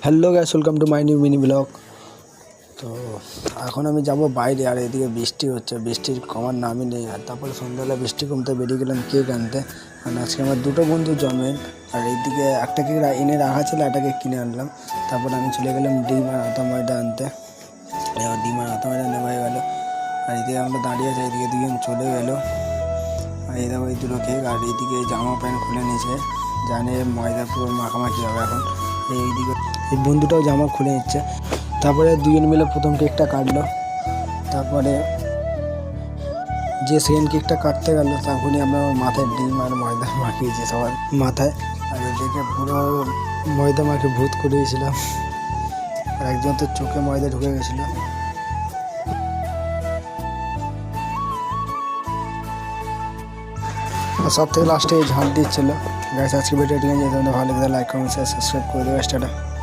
Hello guys, welcome to my new mini blog. তো এখন আমি যাব বাইরে, আর এদিকে বৃষ্টি হচ্ছে, বৃষ্টির কমার নামই নেই। আর তারপরে সন্ধ্যাবেলা বৃষ্টি কমতে বেরিয়ে গেলাম কেক আনতে, কারণ আজকে আমার দুটো বন্ধু জন্মের। আর এইদিকে একটা কেক এনে রাখা ছিল, একটা কেক কিনে আনলাম। তারপর আমি চলে গেলাম ডিম আর আটা ময়দা আনতে। এবার ডিম আর আটা ময়দা নেওয়া হয়ে গেলো। আর এদিকে আমরা দাঁড়িয়ে আছি, এদিকে দুজন চলে গেলো। আর এই দেখো এই দুটো কেক, আর এইদিকে জামা প্যান্ট খুলে নিয়েছে, জানে ময়দা পুরো মাখামাখি হবে এখন। এইদিকে এই বন্ধুটাও জামা খুলে নিচ্ছে। তারপরে দুজন মিলে প্রথম কেকটা কাটলো। তারপরে যে সেকেন্ড কেকটা কাটতে গেল, তখনই আমরা মাথায় ডিম আর ময়দা মাখিয়েছি সবার মাথায়। আর এদিকে পুরো ময়দা মাখে ভূত করে দিয়েছিলাম। আর একজন তো চোখে ময়দা ঢুকে গেছিলো। আর সব থেকে লাস্টে ঝাঁট দিচ্ছিলো। গাইস, আজকে ভিডিওটি যদি তোমাদের ভালো লাগে লাইক কমেন্ট শেয়ার সাবস্ক্রাইব করে দেবে।